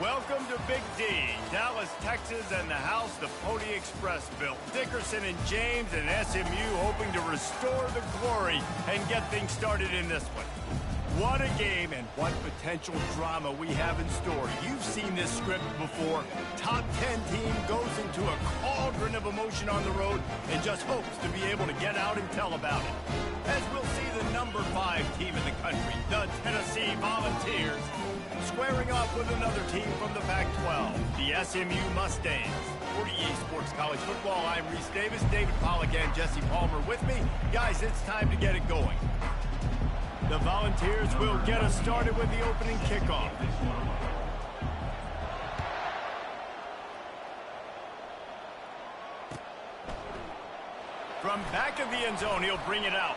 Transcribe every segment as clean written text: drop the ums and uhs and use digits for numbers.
Welcome to Big D, Dallas, Texas, and the house the Pony Express built. Dickerson and James and SMU hoping to restore the glory and get things started in this one. What a game and what potential drama we have in store. You've seen this script before. Top 10 team goes into a cauldron of emotion on the road and just hopes to be able to get out and tell about it. As we'll see the number 5 team in the country, the Tennessee Volunteers, squaring off with another team from the Pac-12, the SMU Mustangs. For EA Sports College Football, I'm Reese Davis, David Pollack, and Jesse Palmer with me. Guys, it's time to get it going. The Volunteers will get us started with the opening kickoff. From back of the end zone, he'll bring it out.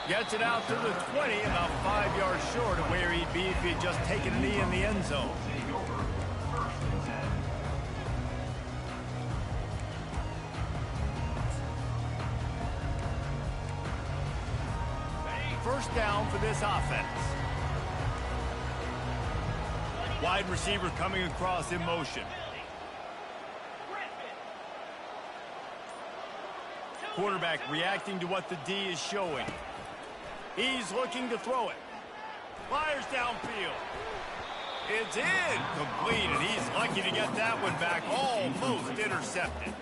Gets it out to the 20, about 5 yards short of where he'd be if he'd just taken a knee in the end zone. First down for this offense. Wide receiver coming across in motion. Quarterback reacting to what the D is showing. He's looking to throw it. Fires downfield. It's incomplete, and he's lucky to get that one back, almost intercepted.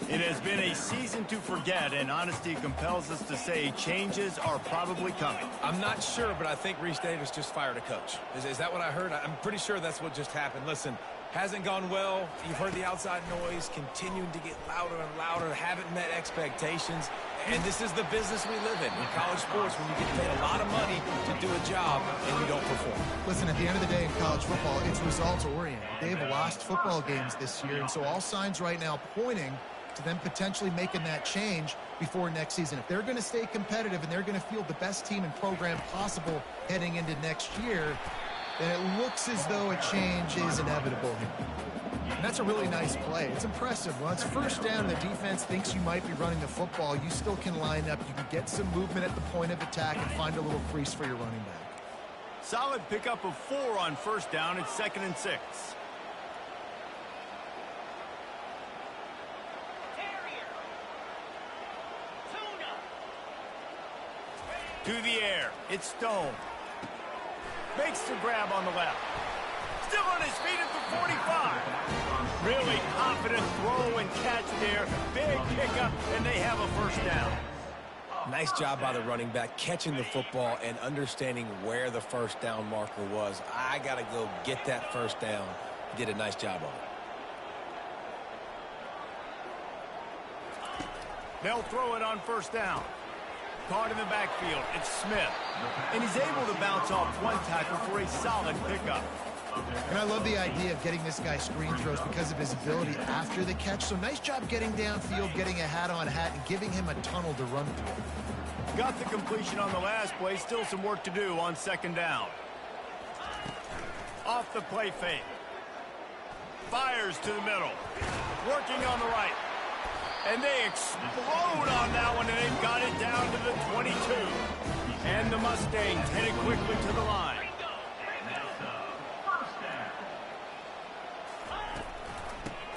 It has been a season to forget, and honesty compels us to say changes are probably coming. I'm not sure, but I think Reese Davis just fired a coach. Is that what I heard? I'm pretty sure that's what just happened. Listen, hasn't gone well. You've heard the outside noise, continuing to get louder and louder, haven't met expectations. And this is the business we live in college sports, when you get paid a lot of money to do a job and you don't perform. Listen, at the end of the day in college football, it's results-oriented. They've lost football games this year, and so all signs right now pointing to them potentially making that change before next season. If they're going to stay competitive and they're going to field the best team and program possible heading into next year, then it looks as though a change is inevitable here. And that's a really nice play. It's impressive. Well, it's first down and the defense thinks you might be running the football. You still can line up. You can get some movement at the point of attack and find a little crease for your running back. Solid pickup of 4 on first down. It's 2nd and 6. To the air. It's Stone. Makes the grab on the left. Still on his feet at the 45. Really confident throw and catch there. Big pickup, and they have a first down. Nice job by the running back, catching the football and understanding where the first down marker was. I got to go get that first down. He did a nice job on it. They'll throw it on first down. Caught in the backfield. It's Smith. And he's able to bounce off one tackle for a solid pickup. And I love the idea of getting this guy screen throws because of his ability after the catch. So nice job getting downfield, getting a hat-on-hat, and giving him a tunnel to run through. Got the completion on the last play. Still some work to do on 2nd down. Off the play fake. Fires to the middle. Working on the right. And they explode on that one, and they've got it down to the 22. And the Mustangs headed quickly to the line.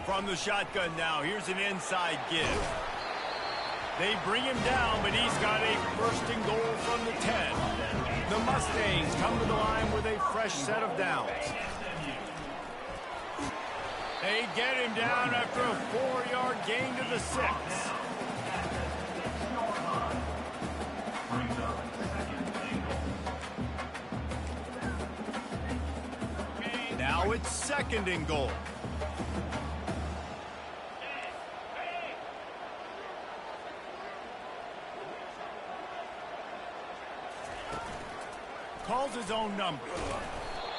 From the shotgun now, here's an inside give. They bring him down, but he's got a 1st and goal from the 10. The Mustangs come to the line with a fresh set of downs. They get him down after a 4-yard gain to the 6. Now it's 2nd and goal. Calls his own number.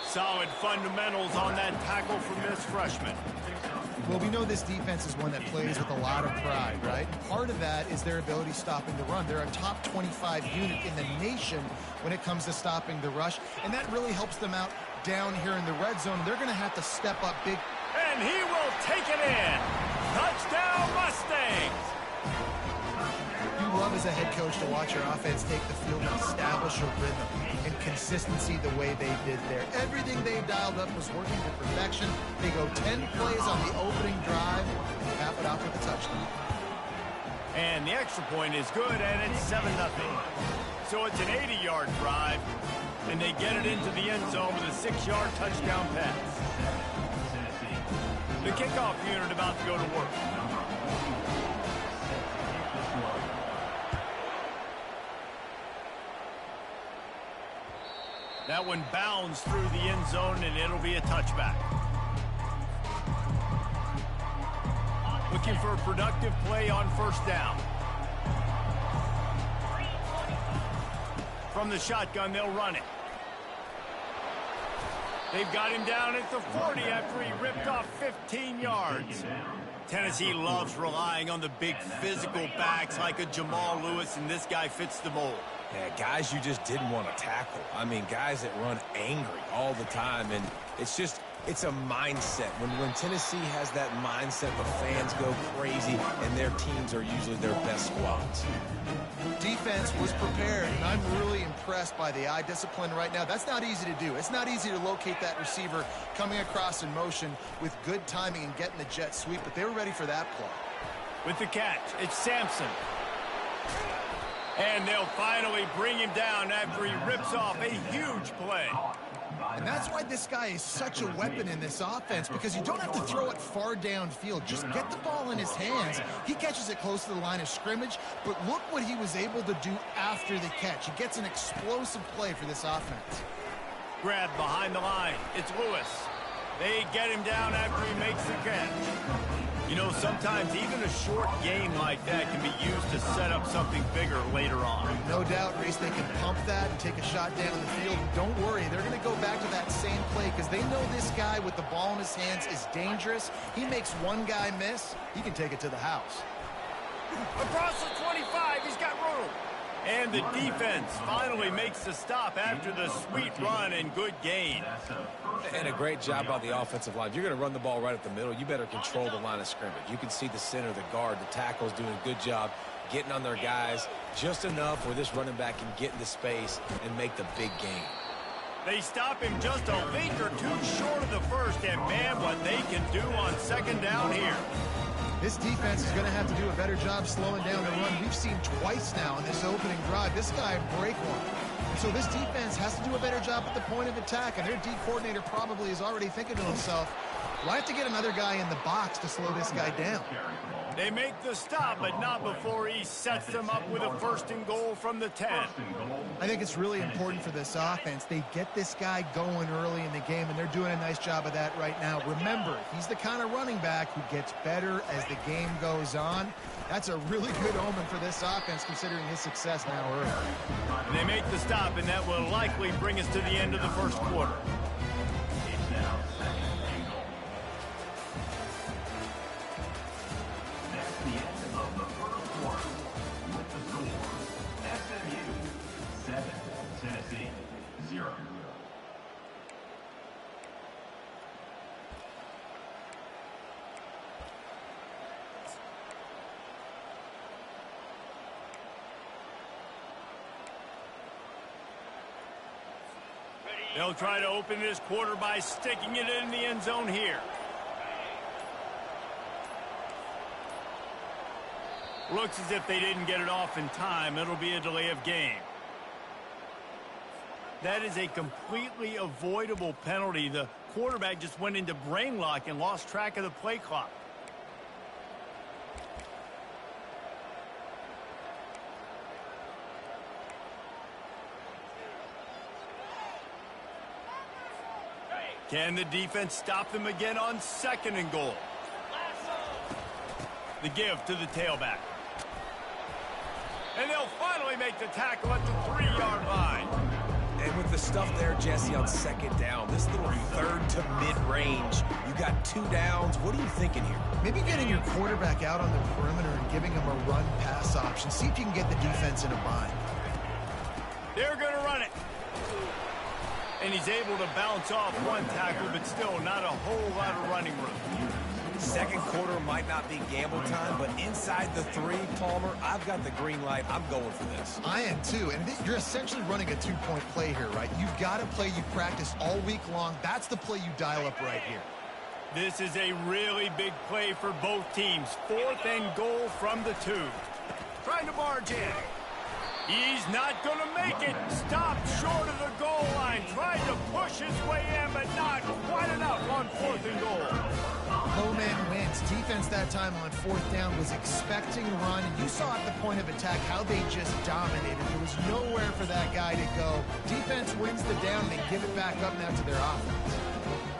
Solid fundamentals on that tackle from this freshman. Well, we know this defense is one that plays with a lot of pride, right? And part of that is their ability stopping the run. They're a top 25 unit in the nation when it comes to stopping the rush, and that really helps them out down here in the red zone. They're going to have to step up big. And he will take it in. Touchdown, Mustangs. You love a as a head coach to watch your offense take the field and establish a rhythm and consistency the way they did there. Everything they dialed up was working to perfection. They go 10 plays on the opening drive and cap it off with a touchdown. And the extra point is good, and it's 7-0. So it's an 80-yard drive, and they get it into the end zone with a 6-yard touchdown pass. The kickoff unit about to go to work. That one bounds through the end zone, and it'll be a touchback. Looking for a productive play on first down. From the shotgun, they'll run it. They've got him down at the 40 after he ripped off 15 yards. Tennessee loves relying on the big physical backs like a Jamal Lewis, and this guy fits the mold. Yeah, guys you just didn't want to tackle. I mean, guys that run angry all the time, and it's a mindset. When Tennessee has that mindset, the fans go crazy, and their teams are usually their best squads. Defense was prepared, and I'm really impressed by the eye discipline right now. That's not easy to do. It's not easy to locate that receiver coming across in motion with good timing and getting the jet sweep, but they were ready for that play. With the catch, it's Sampson. And they'll finally bring him down after he rips off a huge play. And that's why this guy is such a weapon in this offense, because you don't have to throw it far downfield. Just get the ball in his hands. He catches it close to the line of scrimmage, but look what he was able to do after the catch. He gets an explosive play for this offense. Grabbed behind the line. It's Lewis. They get him down after he makes the catch. You know, sometimes even a short game like that can be used to set up something bigger later on. No doubt, Reese, they can pump that and take a shot down the field. And don't worry, they're going to go back to that same play because they know this guy with the ball in his hands is dangerous. He makes one guy miss, he can take it to the house. Across the 25, he's got room. And the defense finally makes the stop after the sweet run and good gain. And a great job by the offensive line. If you're going to run the ball right up the middle, you better control the line of scrimmage. You can see the center, the guard, the tackles doing a good job getting on their guys just enough where this running back can get into space and make the big gain. They stop him just a link or two short of the first, and man, what they can do on second down here. This defense is going to have to do a better job slowing down the run. We've seen twice now in this opening drive. This guy break one. And so this defense has to do a better job at the point of attack, and their D coordinator probably is already thinking to himself, well, I have to get another guy in the box to slow this guy down. They make the stop, but not before he sets them up with a 1st and goal from the 10. I think it's really important for this offense. They get this guy going early in the game, and they're doing a nice job of that right now. Remember, he's the kind of running back who gets better as the game goes on. That's a really good omen for this offense, considering his success now early. And they make the stop, and that will likely bring us to the end of the first quarter. They'll try to open this quarter by sticking it in the end zone here. Looks as if they didn't get it off in time. It'll be a delay of game. That is a completely avoidable penalty. The quarterback just went into brain lock and lost track of the play clock. Can the defense stop them again on 2nd and goal? The give to the tailback. And they'll finally make the tackle at the 3-yard line. And with the stuff there, Jesse, on 2nd down, this little 3rd to mid-range, you got 2 downs. What are you thinking here? Maybe getting your quarterback out on the perimeter and giving him a run-pass option. See if you can get the defense in a bind. They're going to run it. And he's able to bounce off one tackle, but still not a whole lot of running room. Second quarter might not be gamble time, but inside the 3, Palmer, I've got the green light. I'm going for this. I am too, and you're essentially running a 2-point play here, right? You've got a play you practice all week long. That's the play you dial up right here. This is a really big play for both teams. 4th and goal from the 2. Trying to barge in. He's not going to make it. Stopped short of the goal line. Tried to push his way in, but not quite enough on 4th and goal. Low man wins. Defense that time on 4th down was expecting a run. And you saw at the point of attack how they just dominated. There was nowhere for that guy to go. Defense wins the down. They give it back up now to their offense.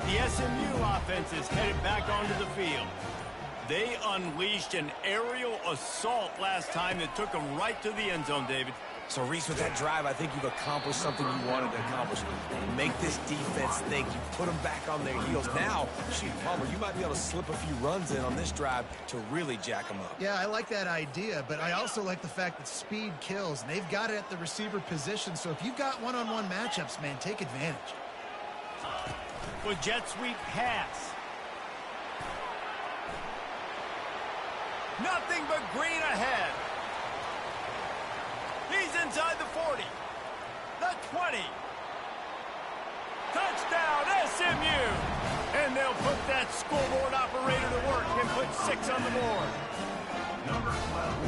The SMU offense is headed back onto the field. They unleashed an aerial assault last time that took them right to the end zone, David. So, Reese, with that drive, I think you've accomplished something you wanted to accomplish. You make this defense think. You put them back on their heels. Now, shoot, Palmer, you might be able to slip a few runs in on this drive to really jack them up. Yeah, I like that idea, but I also like the fact that speed kills, and they've got it at the receiver position. So if you've got one-on-one matchups, man, take advantage. With jet sweep pass. Nothing but green ahead. He's inside the 40. The 20. Touchdown, SMU. And they'll put that scoreboard operator to work and put 6 on the board.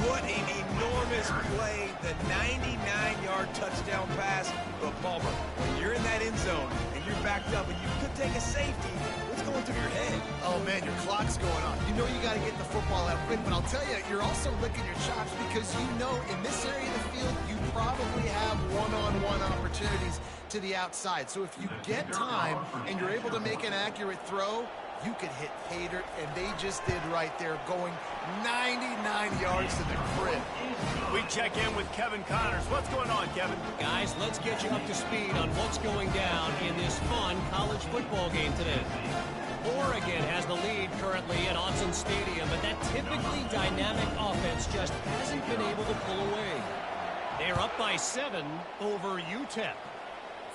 What an enormous play. The 99-yard touchdown pass. But, Palmer, when you're in that end zone and you're backed up and you could take a safety, what's going through your head? Oh, man, your clock's going on. You know you got to get the football out quick, but I'll tell you, you're also licking your chops because you know in this area of the field, you probably have one-on-one opportunities to the outside. So if you get time and you're able to make an accurate throw, you could hit pay dirt, and they just did right there, going 99 yards to the crib. We check in with Kevin Connors. What's going on, Kevin? Guys, let's get you up to speed on what's going down in this fun college football game today. Oregon has the lead currently at Autzen Stadium, but that typically dynamic offense just hasn't been able to pull away. They're up by 7 over UTEP.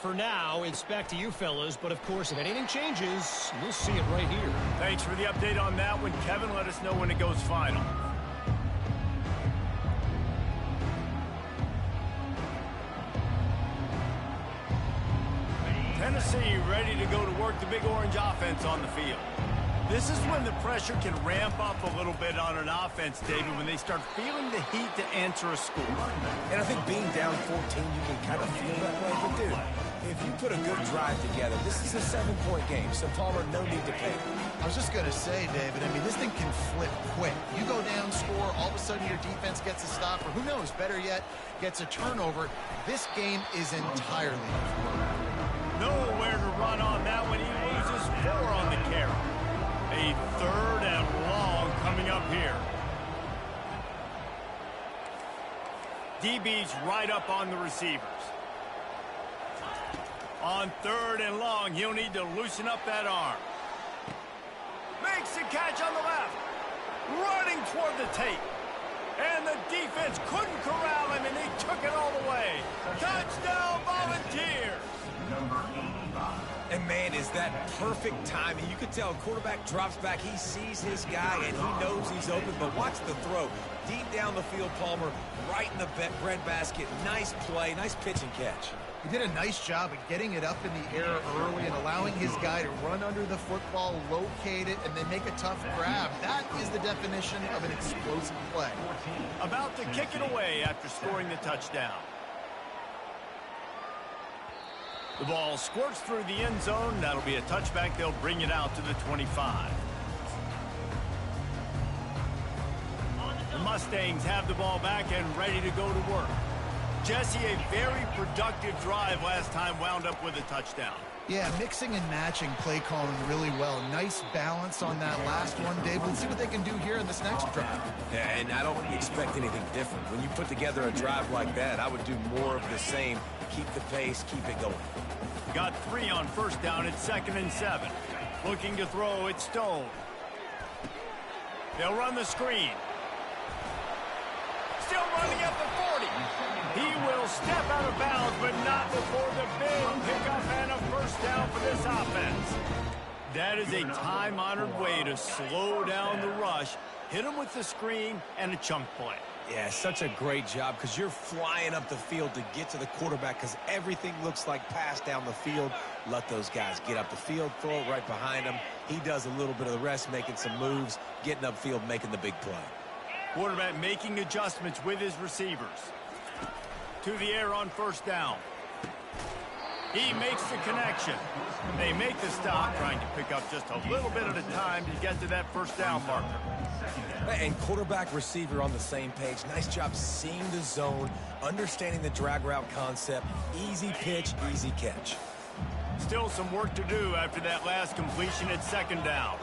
For now, it's back to you fellas, but of course, if anything changes, we'll see it right here. Thanks for the update on that one, Kevin. Let us know when it goes final. Tennessee ready to go to work the Big Orange offense on the field. This is when the pressure can ramp up a little bit on an offense, David, when they start feeling the heat to answer a score. And I think being down 14, you can kind of feel that way. But, dude, if you put a good drive together, this is a 7-point game, so Palmer, no need to panic. I was just going to say, David, I mean, this thing can flip quick. You go down, score, all of a sudden your defense gets a stop, or who knows, better yet, gets a turnover. This game is entirely different. Nowhere to run on that one. He loses 4 on the carry. A 3rd and long coming up here. DB's right up on the receivers. On 3rd and long, he'll need to loosen up that arm. Makes the catch on the left. Running toward the tape. And the defense couldn't corral him, and he took it all the way. Touchdown, Volunteers! And, man, is that perfect timing. You can tell quarterback drops back. He sees his guy, and he knows he's open. But watch the throw. Deep down the field, Palmer, right in the breadbasket. Nice play, nice pitch and catch. He did a nice job of getting it up in the air early and allowing his guy to run under the football, locate it, and then make a tough grab. That is the definition of an explosive play. About to kick it away after scoring the touchdown. The ball squirts through the end zone. That'll be a touchback. They'll bring it out to the 25. The Mustangs have the ball back and ready to go to work. Jesse, a very productive drive last time, wound up with a touchdown. Yeah, mixing and matching play calling really well. Nice balance on that last one, Dave. Let's see what they can do here in this next drive. Yeah, and I don't expect anything different. When you put together a drive like that, I would do more of the same. Keep the pace, keep it going. Got 3 on 1st down. It's 2nd and 7. Looking to throw, it's Stone. They'll run the screen. Still running at the 40. He will step out of bounds, but not before the big pickup and a 1st down for this offense. That is a time-honored way to slow down the rush, hit them with the screen, and a chunk play. Yeah, such a great job because you're flying up the field to get to the quarterback because everything looks like pass down the field. Let those guys get up the field, throw it right behind him. He does a little bit of the rest, making some moves, getting upfield, making the big play. Quarterback making adjustments with his receivers. To the air on first down. He makes the connection. They make the stop, trying to pick up just a little bit at a time to get to that first down marker. And quarterback receiver on the same page. Nice job seeing the zone, understanding the drag route concept. Easy pitch, easy catch. Still some work to do after that last completion at second down.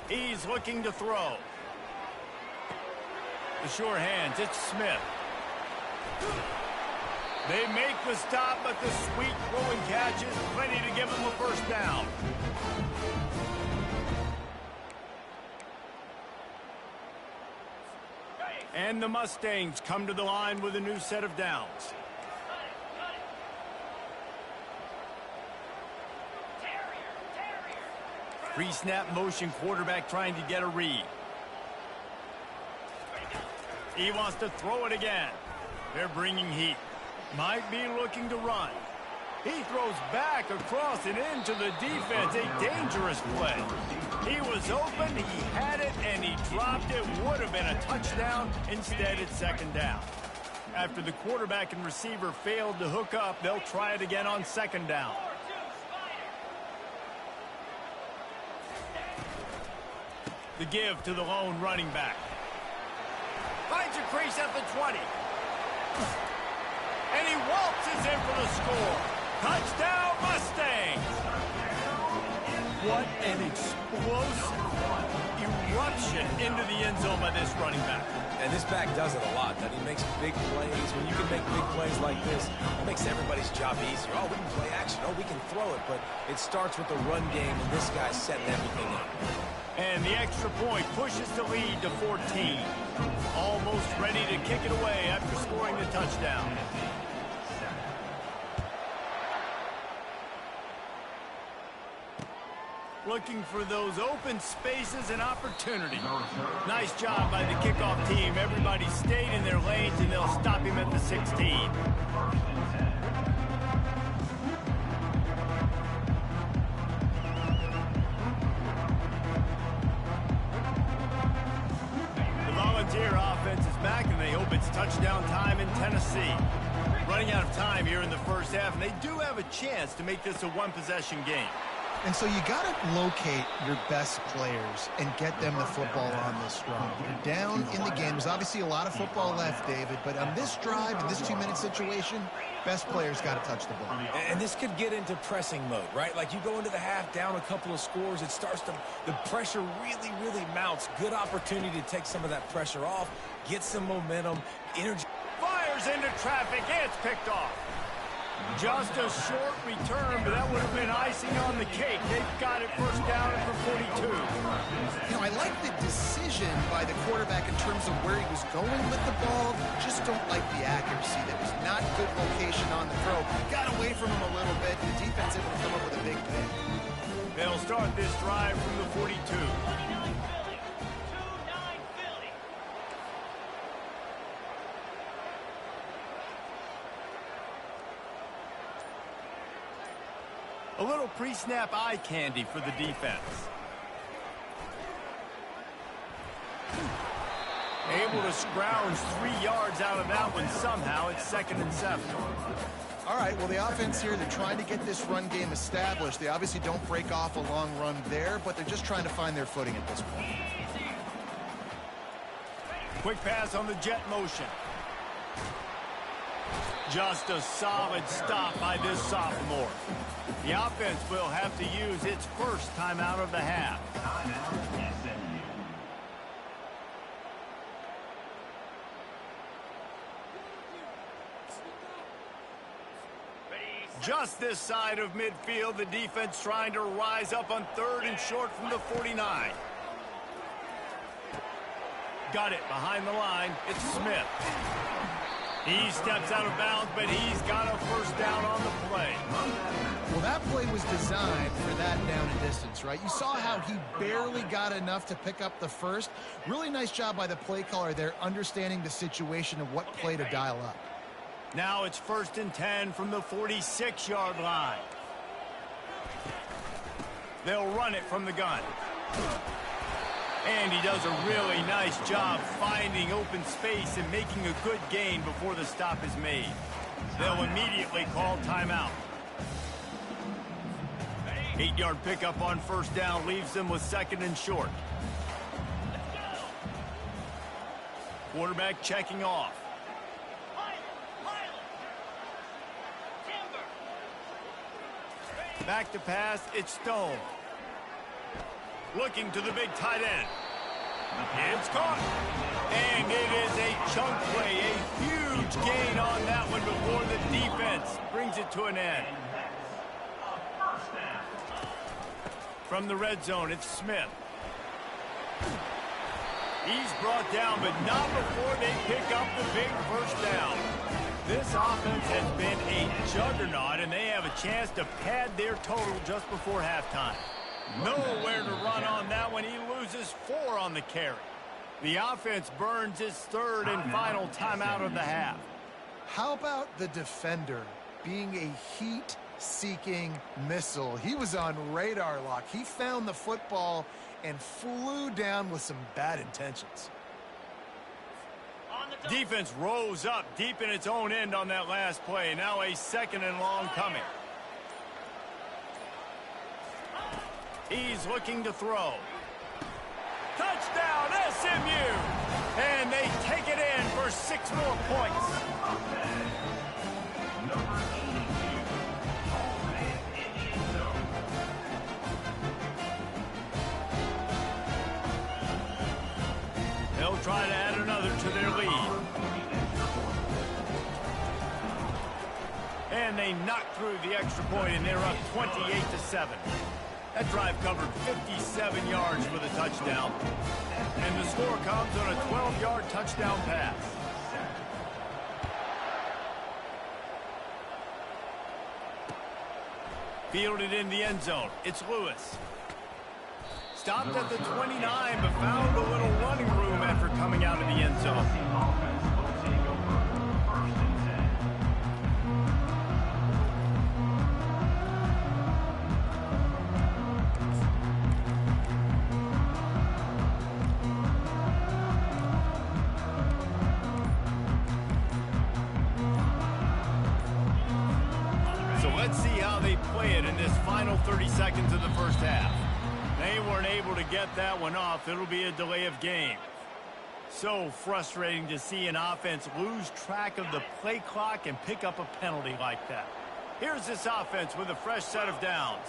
He's looking to throw. The sure hands, it's Smith. They make the stop, but the sweet throwing catch is plenty to give him a first down. And the Mustangs come to the line with a new set of downs. Pre-snap motion, quarterback trying to get a read. He wants to throw it again. They're bringing heat. Might be looking to run. He throws back across and into the defense. A dangerous play. He was open, he had it, and he dropped it. Would have been a touchdown. Instead, it's second down. After the quarterback and receiver failed to hook up, they'll try it again on second down. The give to the lone running back. Finds a crease at the 20. And he waltzes in for the score. Touchdown, Mustangs! What an explosive eruption into the end zone by this running back. And this back does it a lot. That he makes big plays. When you can make big plays like this, it makes everybody's job easier. Oh, we can play action. Oh, we can throw it. But it starts with the run game, and this guy's setting everything up. And the extra point pushes the lead to 14. Almost ready to kick it away after scoring the touchdown. Looking for those open spaces and opportunity. Nice job by the kickoff team. Everybody stayed in their lanes, and they'll stop him at the 16. Offense is back, and they hope it's touchdown time in Tennessee. Running out of time here in the first half, and they do have a chance to make this a one-possession game. And so you got to locate your best players and get them the football on this drive. You're down in the game. There's obviously a lot of football left, David, but on this drive, in this 2-minute situation, best players got to touch the ball. And this could get into pressing mode, right? Like you go into the half down a couple of scores, it starts to, the pressure really, really mounts. Good opportunity to take some of that pressure off, get some momentum, energy. Fires into traffic, it's picked off. Just a short return, but that would have been icing on the cake. They've got it first down at the 42. You know, I like the decision by the quarterback in terms of where he was going with the ball. Just don't like the accuracy. That was not good location on the throw. Got away from him a little bit. The defense able to come up with a big pick. They'll start this drive from the 42. A little pre-snap eye candy for the defense. Able to scrounge 3 yards out of that one somehow. It's 2nd and 7. All right, well, the offense here, they're trying to get this run game established. They obviously don't break off a long run there, but they're just trying to find their footing at this point. Quick pass on the jet motion. Just a solid stop by this sophomore. The offense will have to use its first timeout of the half. Just this side of midfield, the defense trying to rise up on 3rd and short from the 49. Got it behind the line. It's Smith. He steps out of bounds, but he's got a first down on the play. Well, that play was designed for that down and distance, right? You saw how he barely got enough to pick up the first. Really nice job by the play caller there, understanding the situation of what play to dial up. Now it's 1st and 10 from the 46-yard line. They'll run it from the gun. And he does a really nice job finding open space and making a good gain before the stop is made. They'll immediately call timeout. 8-yard pickup on 1st down leaves them with 2nd and short. Quarterback checking off. Back to pass, it's Stone. Looking to the big tight end. It's caught. And it is a chunk play, a huge gain on that one before the defense brings it to an end. From the red zone, it's Smith. He's brought down, but not before they pick up the big first down. This offense has been a juggernaut, and they have a chance to pad their total just before halftime. Nowhere to run on that one. He loses 4 on the carry. The offense burns its 3rd and final timeout of the half. How about the defender being a heat-seeking missile? He was on radar lock. He found the football and flew down with some bad intentions. Defense rose up deep in its own end on that last play. Now a 2nd and long coming. He's looking to throw. Touchdown, SMU! And they take it in for 6 more points. They'll try to add another to their lead. And they knock through the extra point, and they're up 28-7. That drive covered 57 yards for the touchdown. And the score comes on a 12-yard touchdown pass. Fielded in the end zone. It's Lewis. Stopped at the 29, but found a little running room after coming out of the end zone. Let's see how they play it in this final 30 seconds of the first half. They weren't able to get that one off. It'll be a delay of game. So frustrating to see an offense lose track of the play clock and pick up a penalty like that. Here's this offense with a fresh set of downs.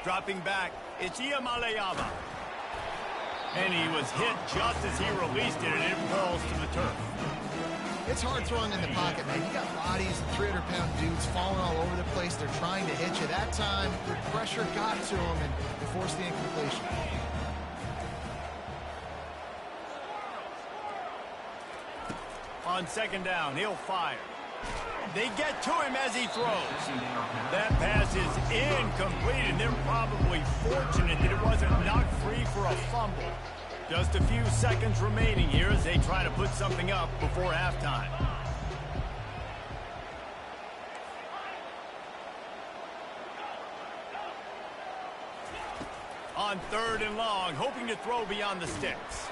Dropping back, it's Iamaleava. And he was hit just as he released it, and it falls to the turf. It's hard throwing in the pocket, man. You got bodies, 300-pound dudes falling all over the place. They're trying to hit you. That time, the pressure got to him and forced the incompletion. On 2nd down, he'll fire. They get to him as he throws. That pass is incomplete, and they're probably fortunate that it wasn't knocked free for a fumble. Just a few seconds remaining here as they try to put something up before halftime. On 3rd and long, hoping to throw beyond the sticks.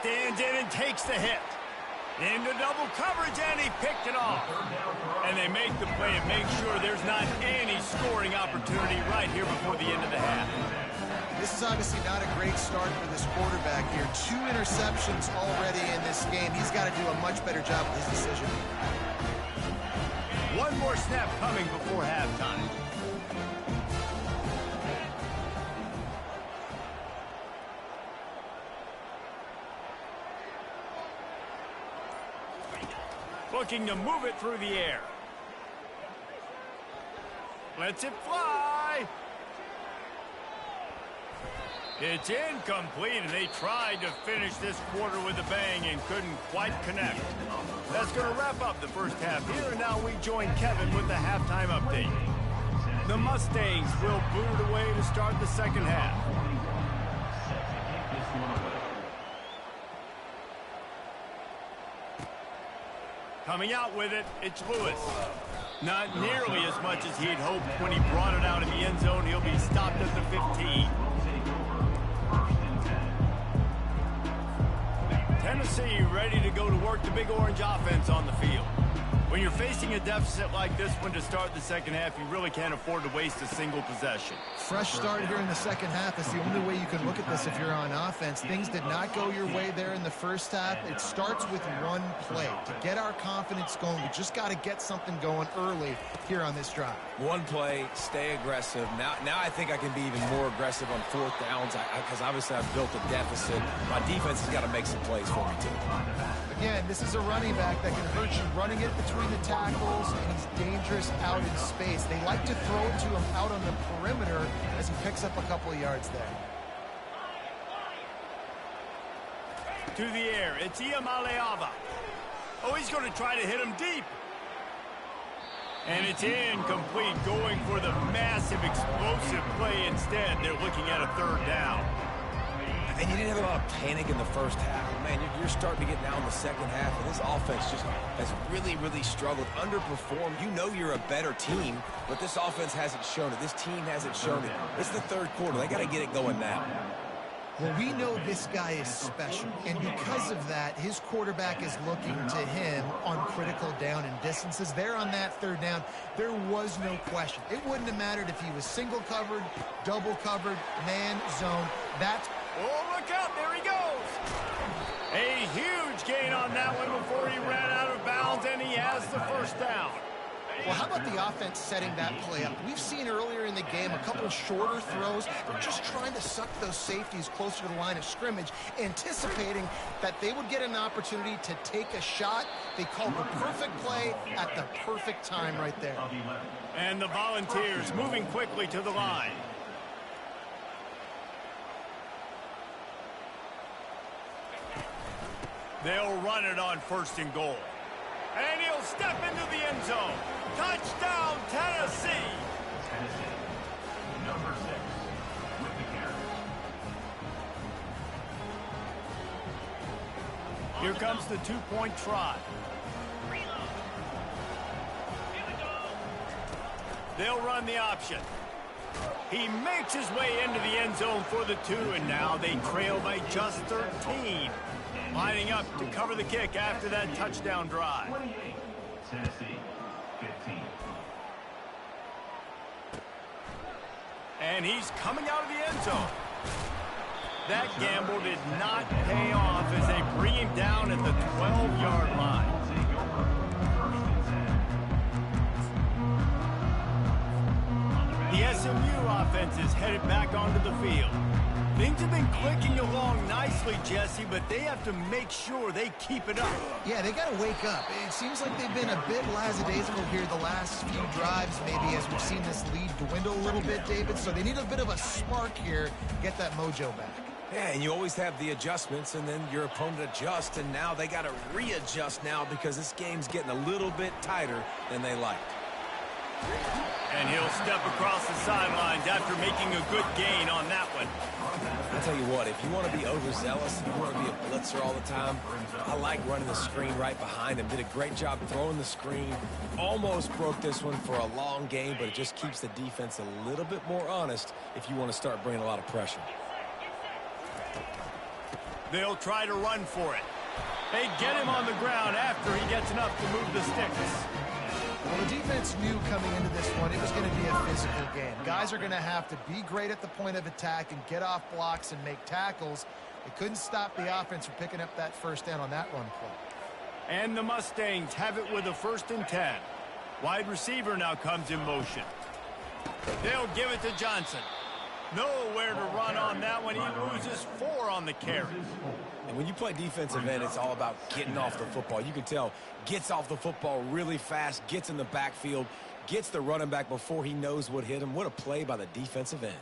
Stands in and takes the hit. Into double coverage, and he picked it off. And they make the play and make sure there's not any scoring opportunity right here before the end of the half. This is obviously not a great start for this quarterback here. 2 interceptions already in this game. He's got to do a much better job with his decision. One more snap coming before halftime. looking to move it through the air. Lets it fly. It's incomplete, and they tried to finish this quarter with a bang and couldn't quite connect. That's going to wrap up the first half here, and now we join Kevin with the halftime update. The Mustangs will boot it away to start the second half. Coming out with it, it's Lewis. Not nearly as much as he'd hoped when he brought it out in the end zone. He'll be stopped at the 15. Tennessee ready to go to work the Big Orange offense on the field. When you're facing a deficit like this one to start the second half, you really can't afford to waste a single possession. Fresh start here in the second half is the only way you can look at this if you're on offense. Things did not go your way there in the first half. It starts with one play. To get our confidence going, we just got to get something going early here on this drive. One play, stay aggressive. Now I think I can be even more aggressive on fourth downs because obviously I've built a deficit. My defense has got to make some plays for me, too. Again, this is a running back that can hurt you running it between the tackles, and he's dangerous out in space. They like to throw it to him out on the perimeter as he picks up a couple of yards there. To the air, it's Iamaleava. Oh, he's going to try to hit him deep. And it's incomplete, going for the massive explosive play instead. They're looking at a third down. And you didn't have a lot of panic in the first half. Man, you're starting to get now in the second half, and this offense just has really, really struggled, underperformed. You know you're a better team, but this offense hasn't shown it. This team hasn't shown it. It's the third quarter. They got to get it going now. Well, we know this guy is special, and because of that, his quarterback is looking to him on critical down and distances. There on that third down, there was no question. It wouldn't have mattered if he was single covered, double covered, man, zone. That's oh, look out, there he goes. A huge gain on that one before he ran out of bounds, and he has the first down. Well, how about the offense setting that play up? We've seen earlier in the game a couple shorter throws. They're just trying to suck those safeties closer to the line of scrimmage, anticipating that they would get an opportunity to take a shot. They called the perfect play at the perfect time right there. And the Volunteers moving quickly to the line. They'll run it on first and goal. And he'll step into the end zone. Touchdown, Tennessee. Tennessee, number 6, with the carry. Here comes the two-point try. They'll run the option. He makes his way into the end zone for the 2, and now they trail by just 13. Lining up to cover the kick after that touchdown drive. 28, Tennessee, 15. And he's coming out of the end zone. That gamble did not pay off as they bring him down at the 12-yard line. The SMU offense is headed back onto the field. Things have been clicking along nicely, Jesse, but they have to make sure they keep it up. Yeah, they got to wake up. It seems like they've been a bit lackadaisical here the last few drives, maybe as we've seen this lead dwindle a little bit, David. So they need a bit of a spark here to get that mojo back. Yeah, and you always have the adjustments, and then your opponent adjusts, and now they got to readjust now because this game's getting a little bit tighter than they liked. And he'll step across the sidelines after making a good gain on that one. I'll tell you what, if you want to be overzealous, if you want to be a blitzer all the time, I like running the screen right behind him. Did a great job throwing the screen. Almost broke this one for a long game, but it just keeps the defense a little bit more honest if you want to start bringing a lot of pressure. They'll try to run for it. They get him on the ground after he gets enough to move the sticks. Well, the defense knew coming into this one it was going to be a physical game. Guys are going to have to be great at the point of attack and get off blocks and make tackles. It couldn't stop the offense from picking up that first down on that run play. And the Mustangs have it with a 1st and 10. Wide receiver now comes in motion. They'll give it to Johnson. Nowhere to run on that one. He loses 4 on the carry. And when you play defensive end, it's all about getting off the football. You can tell, gets off the football really fast, gets in the backfield, gets the running back before he knows what hit him. What a play by the defensive end.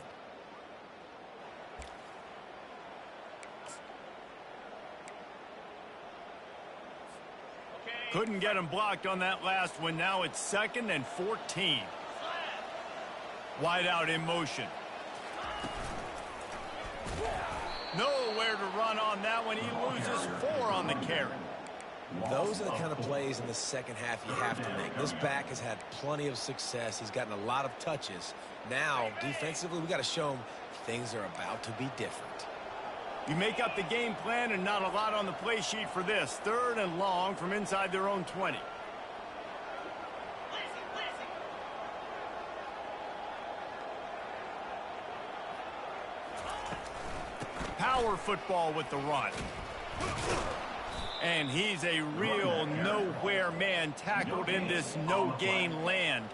Couldn't get him blocked on that last one. Now it's 2nd and 14. Wide out in motion. Nowhere to run on that one. He loses 4 on the carry. Those are the kind of plays in the second half you have to make. This back has had plenty of success. He's gotten a lot of touches. Now, defensively, we got to show him things are about to be different. You make up the game plan and not a lot on the play sheet for this. 3rd and long from inside their own 20. Power football with the run. And he's a real nowhere man, tackled in this no-gain land.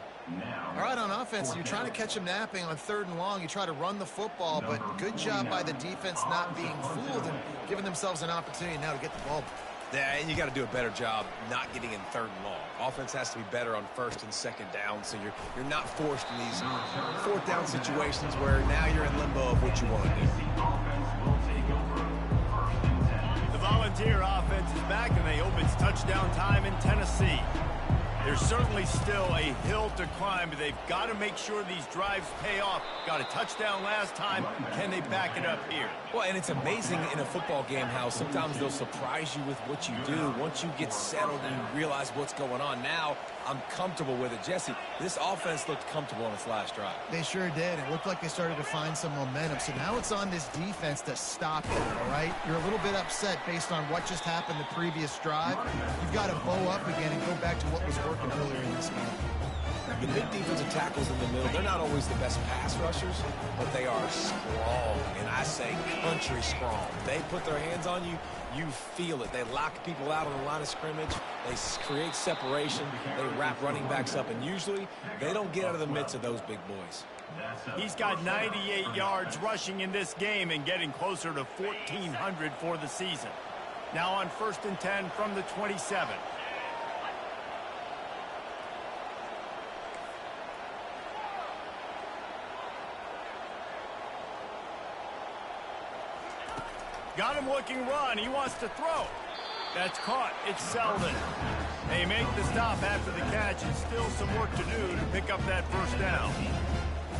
All right, on offense, you're trying to catch him napping on 3rd and long. You try to run the football, but good job by the defense not being fooled and giving themselves an opportunity now to get the ball. Yeah, and you got to do a better job not getting in 3rd and long. Offense has to be better on 1st and 2nd down, so you're not forced in these 4th down situations where now you're in limbo of what you want to do. The Volunteer offense is back, and they hope it's touchdown time in Tennessee. There's certainly still a hill to climb, but they've got to make sure these drives pay off. Got a touchdown last time. Can they back it up here? Well, and it's amazing in a football game how sometimes they'll surprise you with what you do. Once you get settled and you realize what's going on, now I'm comfortable with it. Jesse, this offense looked comfortable on its last drive. They sure did. It looked like they started to find some momentum. So now it's on this defense to stop it, all right? You're a little bit upset based on what just happened the previous drive. You've got to bow up again and go back to what was working earlier in this game. The big defensive tackles in the middle, they're not always the best pass rushers, but they are strong, and I say country strong. They put their hands on you, you feel it. They lock people out on the line of scrimmage. They create separation. They wrap running backs up, and usually they don't get out of the midst of those big boys. He's got 98 yards rushing in this game and getting closer to 1,400 for the season. Now on 1st and 10 from the 27. Got him looking run. He wants to throw. That's caught. It's Selden. They make the stop after the catch, and still some work to do to pick up that 1st down.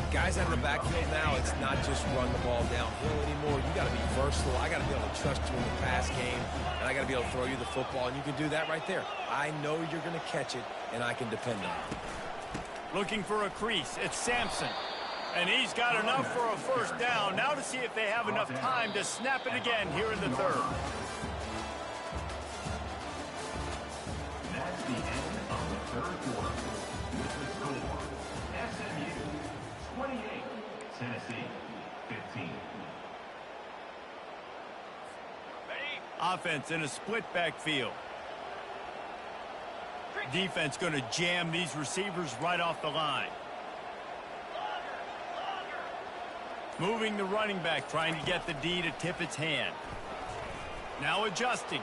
Guys out of the backfield now, it's not just run the ball downhill anymore. You got to be versatile. I got to be able to trust you in the pass game, and I got to be able to throw you the football, and you can do that right there. I know you're going to catch it, and I can depend on it. Looking for a crease. It's Sampson. And he's got enough for a 1st down. Now to see if they have enough time to snap it again here in the 3rd. That's the end of the 3rd quarter. With the score, SMU 28, Tennessee 15. Offense in a split backfield. Defense going to jam these receivers right off the line. Moving the running back, trying to get the D to tip its hand. Now adjusting.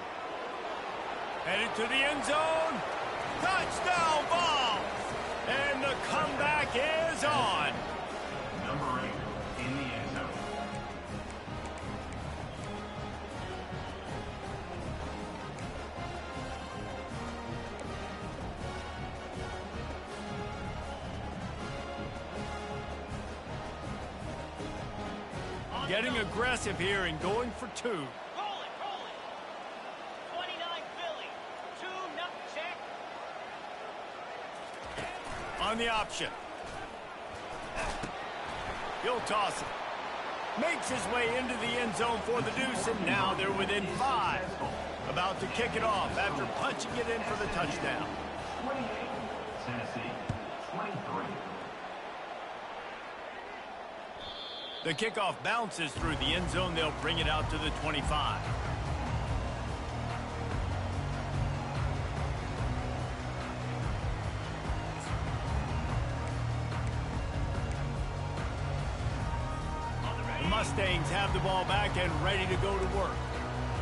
Headed to the end zone. Touchdown ball. And the comeback is on. Number 8 in the end zone. Getting aggressive here and going for 2. Roll it. 29 Philly. 2-0 check. On the option. He'll toss it. Makes his way into the end zone for the deuce, and now they're within 5. About to kick it off after punching it in for the touchdown. 28, Tennessee 23. The kickoff bounces through the end zone. They'll bring it out to the 25. Mustangs have the ball back and ready to go to work.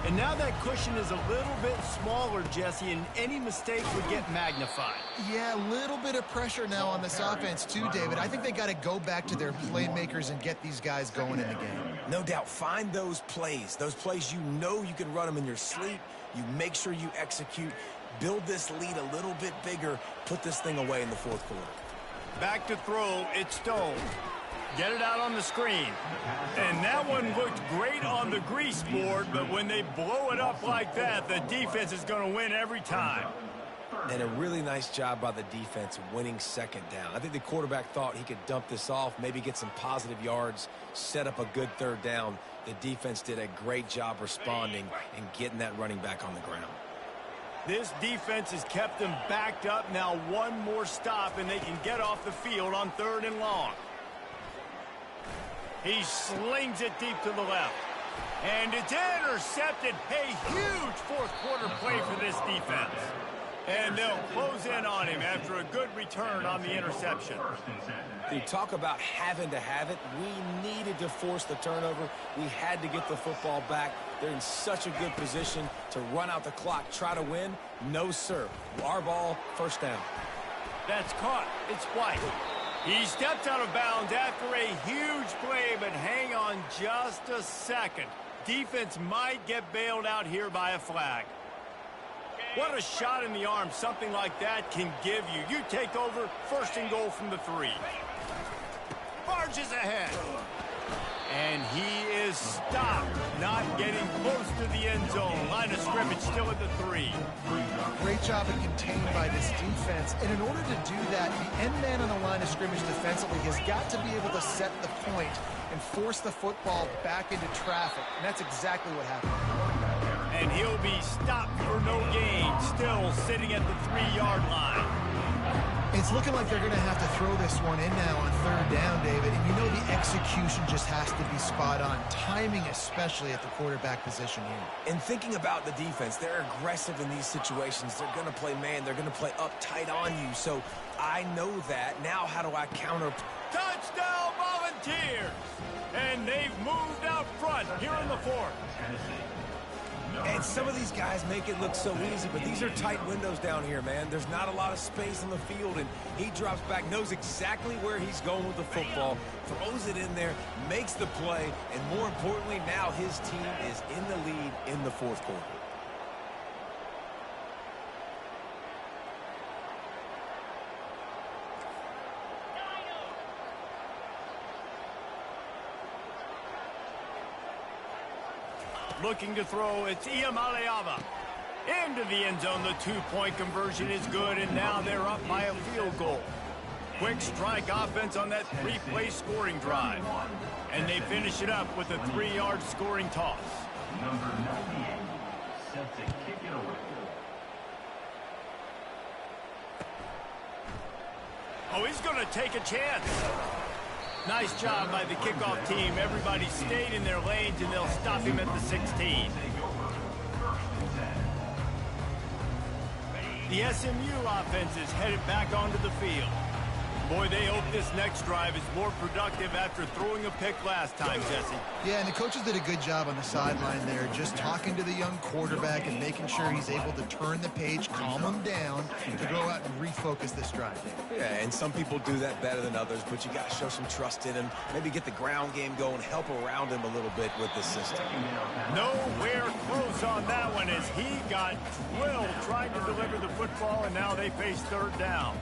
And now that cushion is a little bit smaller, Jesse, and any mistake would get magnified. Yeah, a little bit of pressure now on this offense too, David. I think they got to go back to their playmakers and get these guys going in the game. No doubt. Find those plays you know you can run them in your sleep. You make sure you execute. Build this lead a little bit bigger. Put this thing away in the fourth quarter. Back to throw, it's Stone. Get it out on the screen. And that one looked great on the grease board, but when they blow it up like that, the defense is going to win every time. And a really nice job by the defense winning second down. I think the quarterback thought he could dump this off, maybe get some positive yards, set up a good third down. The defense did a great job responding and getting that running back on the ground. This defense has kept them backed up. Now one more stop, and they can get off the field on 3rd and long. He slings it deep to the left. And it's intercepted. A huge fourth quarter play for this defense. And they'll close in on him after a good return on the interception. You talk about having to have it. We needed to force the turnover. We had to get the football back. They're in such a good position to run out the clock, try to win. No, sir. Our ball, first down. That's caught. It's White. He steps out of bounds after a huge play, but hang on just a second. Defense might get bailed out here by a flag. What a shot in the arm something like that can give you. You take over, 1st and goal from the 3. Barges ahead. And he is stopped, not getting close to the end zone. Line of scrimmage still at the 3. Great job of contained by this defense. And in order to do that, the end man on the line of scrimmage defensively has got to be able to set the point and force the football back into traffic. And that's exactly what happened. And he'll be stopped for no gain, still sitting at the 3-yard line. It's looking like they're going to have to throw this one in now on 3rd down, David. And you know the execution just has to be spot on. Timing, especially at the quarterback position here. And thinking about the defense, they're aggressive in these situations. They're going to play man. They're going to play uptight on you. So I know that. Now how do I counter? Touchdown Volunteers! And they've moved out front here in the 4th. And some of these guys make it look so easy, but these are tight windows down here, man. There's not a lot of space on the field, and he drops back, knows exactly where he's going with the football, throws it in there, makes the play, and more importantly, now his team is in the lead in the 4th quarter. Looking to throw, it's Iamaleava. Into the end zone, the 2-point conversion is good, and now they're up by a field goal. Quick strike offense on that 3-play scoring drive. And they finish it up with a 3-yard scoring toss. Number 98, set to kick it away. Oh, he's going to take a chance. Nice job by the kickoff team. Everybody stayed in their lanes, and they'll stop him at the 16. The SMU offense is headed back onto the field. Boy, they hope this next drive is more productive after throwing a pick last time, Jesse. Yeah, and the coaches did a good job on the sideline there, just talking to the young quarterback and making sure he's able to turn the page, calm him down, to go out and refocus this drive. Yeah, and some people do that better than others, but you got to show some trust in him, maybe get the ground game going, help around him a little bit with this system. Nowhere close on that one as he got drilled trying to deliver the football, and now they face 3rd down.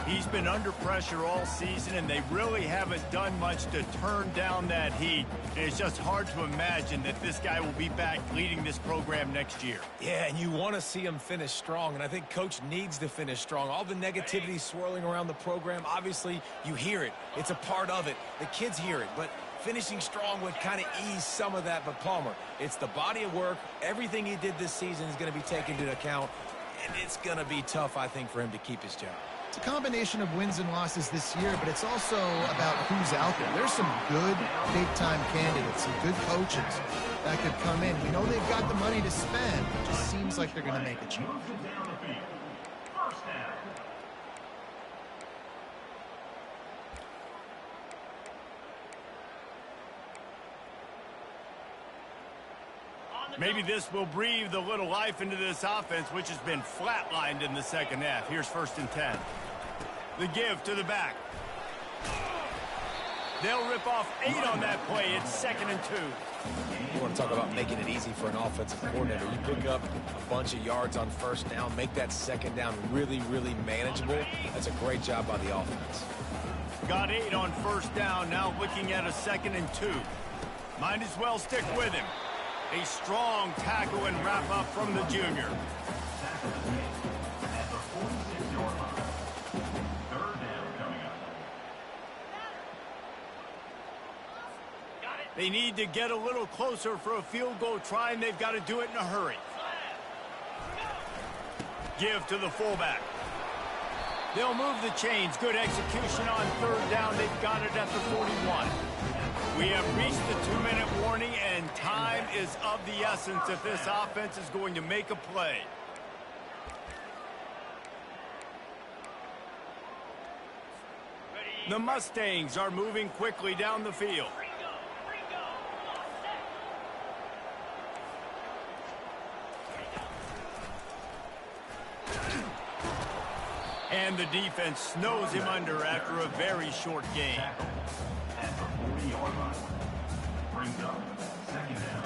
He's been under pressure all season, and they really haven't done much to turn down that heat. And it's just hard to imagine that this guy will be back leading this program next year. Yeah, and you want to see him finish strong, and I think Coach needs to finish strong. All the negativity swirling around the program, obviously, you hear it. It's a part of it. The kids hear it, but finishing strong would kind of ease some of that. But Palmer, it's the body of work. Everything he did this season is going to be taken into account, and it's going to be tough, I think, for him to keep his job. It's a combination of wins and losses this year, but it's also about who's out there. There's some good big-time candidates, some good coaches that could come in. We know they've got the money to spend. It just seems like they're going to make a change. First down. Maybe this will breathe a little life into this offense, which has been flatlined in the second half. Here's 1st and 10. The give to the back. They'll rip off 8 on that play. It's 2nd and 2. You want to talk about making it easy for an offensive coordinator. You pick up a bunch of yards on 1st down, make that 2nd down really, really manageable. That's a great job by the offense. Got 8 on 1st down, now looking at a 2nd and 2. Might as well stick with him. A strong tackle and wrap up from the junior. They need to get a little closer for a field goal try, and they've got to do it in a hurry. Give to the fullback. They'll move the chains. Good execution on 3rd down. They've got it at the 41. We have reached the 2-minute warning, and time is of the essence if this offense is going to make a play. The Mustangs are moving quickly down the field. And the defense snows him under after a very short game. At the 40-yard line. Brings up 2nd down.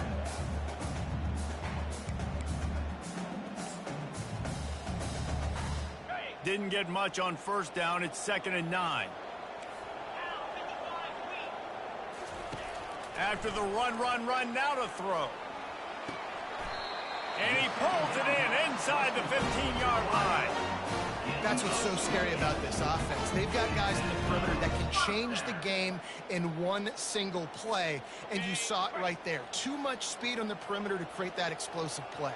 Didn't get much on 1st down. It's 2nd and 9. After the run, now to throw. And he pulls it in inside the 15-yard line. That's what's so scary about this offense. They've got guys in the perimeter that can change the game in one single play, and you saw it right there. Too much speed on the perimeter to create that explosive play.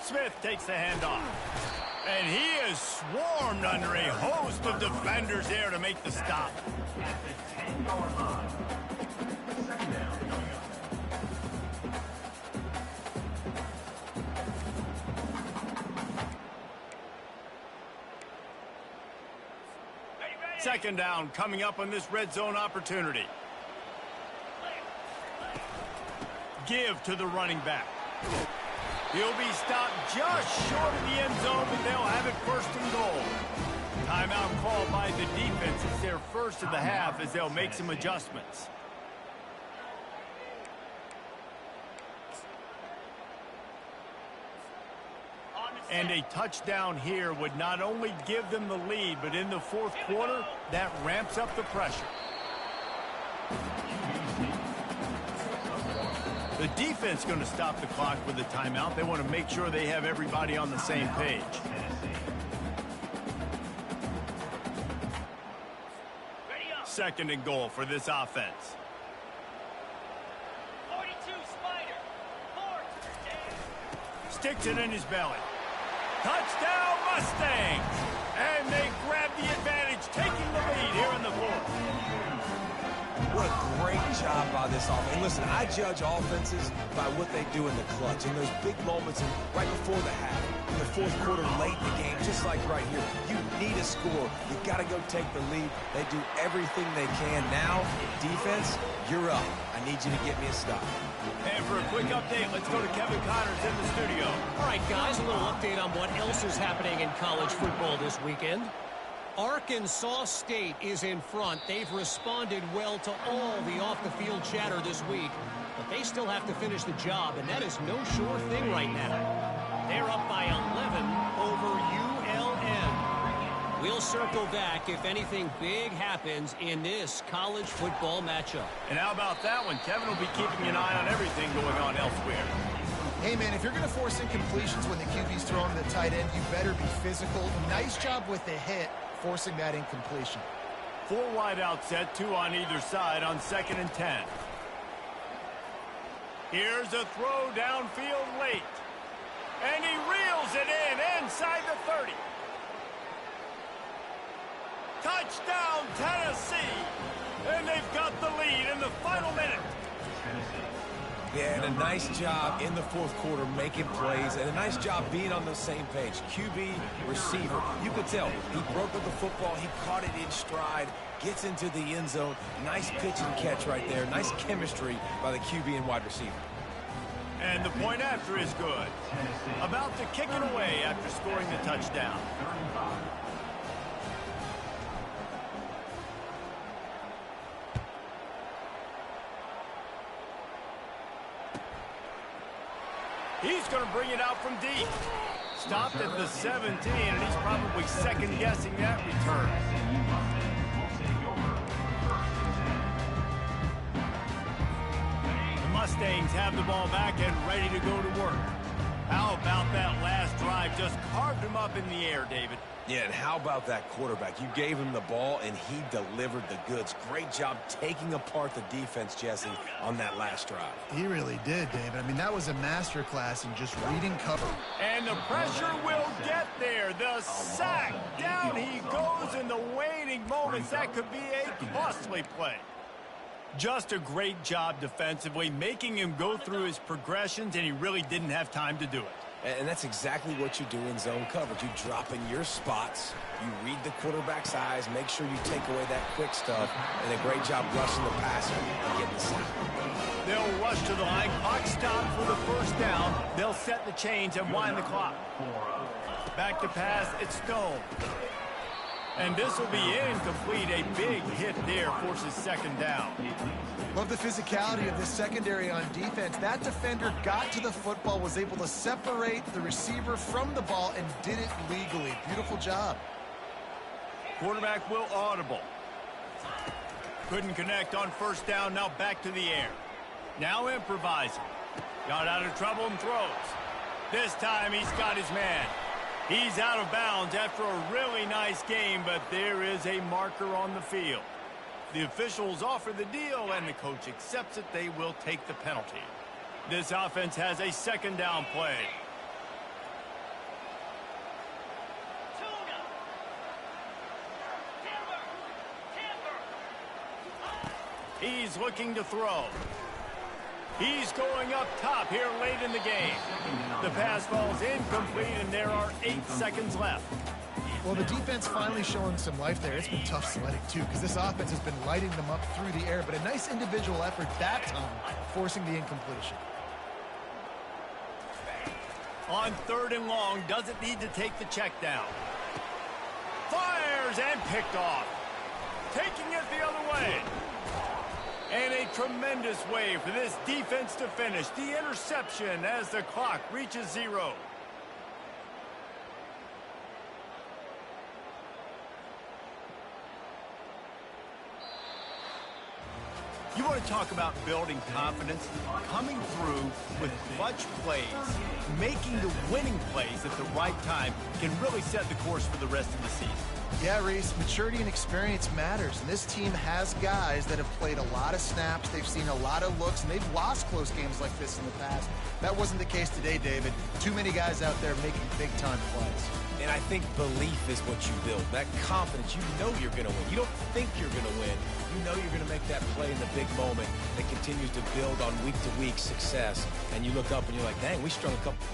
Smith takes the handoff. And he is swarmed under a host of defenders there to make the stop. At the 10-yard line. 2nd down coming up. Second down coming up on this red zone opportunity. Give to the running back. He'll be stopped just short of the end zone, but they'll have it 1st and goal. Timeout called by the defense. It's their first of the half as they'll make some adjustments. And a touchdown here would not only give them the lead, but in the 4th quarter, that ramps up the pressure. The defense going to stop the clock with the timeout. They want to make sure they have everybody on the same page. Second and goal for this offense. 42 Spider. 4. Sticks it in his belly. Touchdown Mustangs! And they grab the advantage, taking the lead here in the 4th. What a great job by this offense. And listen, I judge offenses by what they do in the clutch. In those big moments and right before the half, in the 4th quarter, late in the game, just like right here. You need a score. You got to go take the lead. They do everything they can. Now, defense, you're up. I need you to get me a stop. And for a quick update, let's go to Kevin Connors in the studio. All right, guys, a little update on what else is happening in college football this weekend. Arkansas State is in front. They've responded well to all the off-the-field chatter this week, but they still have to finish the job, and that is no sure thing right now. They're up by 11 over ULM. We'll circle back if anything big happens in this college football matchup. And how about that one? Kevin will be keeping an eye on everything going on elsewhere. Hey, man, if you're going to force incompletions when the QB's throwing to the tight end, you better be physical. Nice job with the hit, forcing that incompletion. 4 wide out set, 2 on either side on 2nd and 10. Here's a throw downfield late. And he reels it in inside the 30. Touchdown, Tennessee. And they've got the lead in the final minute. Yeah, and a nice job in the 4th quarter making plays, and a nice job being on the same page. QB, receiver. You could tell he broke up the football. He caught it in stride, gets into the end zone. Nice pitch and catch right there. Nice chemistry by the QB and wide receiver. And the point after is good. About to kick it away after scoring the touchdown. He's going to bring it out from deep. Stopped at the 17, and he's probably second-guessing that return. The Mustangs have the ball back and ready to go to work. How about that last drive? Just carved him up in the air, David. Yeah, and how about that quarterback? You gave him the ball, and he delivered the goods. Great job taking apart the defense, Jesse, on that last drive. He really did, David. I mean, that was a masterclass in just reading cover. And the pressure will get there. The sack. Down he goes in the waning moments. That could be a costly play. Just a great job defensively, making him go through his progressions, and he really didn't have time to do it. And that's exactly what you do in zone coverage. You drop in your spots, you read the quarterback's eyes, make sure you take away that quick stuff, and a great job rushing the passer and getting the sack. They'll rush to the line. Clock stopped for the first down. They'll set the chains and wind the clock. Back to pass, it's Stone. And this will be incomplete. A big hit there forces second down. Love the physicality of this secondary on defense. That defender got to the football, was able to separate the receiver from the ball, and did it legally. Beautiful job. Quarterback will audible. Couldn't connect on first down. Now back to the air. Now improvising. Got out of trouble and throws. This time he's got his man. He's out of bounds after a really nice game, but there is a marker on the field. The officials offer the deal, and the coach accepts it. They will take the penalty. This offense has a second down play. He's looking to throw. He's going up top here late in the game. The pass falls incomplete, and there are 8 seconds left. Well, the defense finally showing some life there. It's been tough sledding, too, because this offense has been lighting them up through the air, but a nice individual effort that time, forcing the incompletion. On 3rd and long, doesn't need to take the check down. Fires and picked off. Taking it the other way. And a tremendous way for this defense to finish. The interception as the clock reaches 0. You want to talk about building confidence? Coming through with clutch plays, making the winning plays at the right time can really set the course for the rest of the season. Yeah, Reese, maturity and experience matters, and this team has guys that have played a lot of snaps, they've seen a lot of looks, and they've lost close games like this in the past. That wasn't the case today, David. Too many guys out there making big-time plays. And I think belief is what you build. That confidence, you know you're going to win. You don't think you're going to win. You know you're going to make that play in the big moment that continues to build on week-to-week success. And you look up and you're like, dang, we strung a couple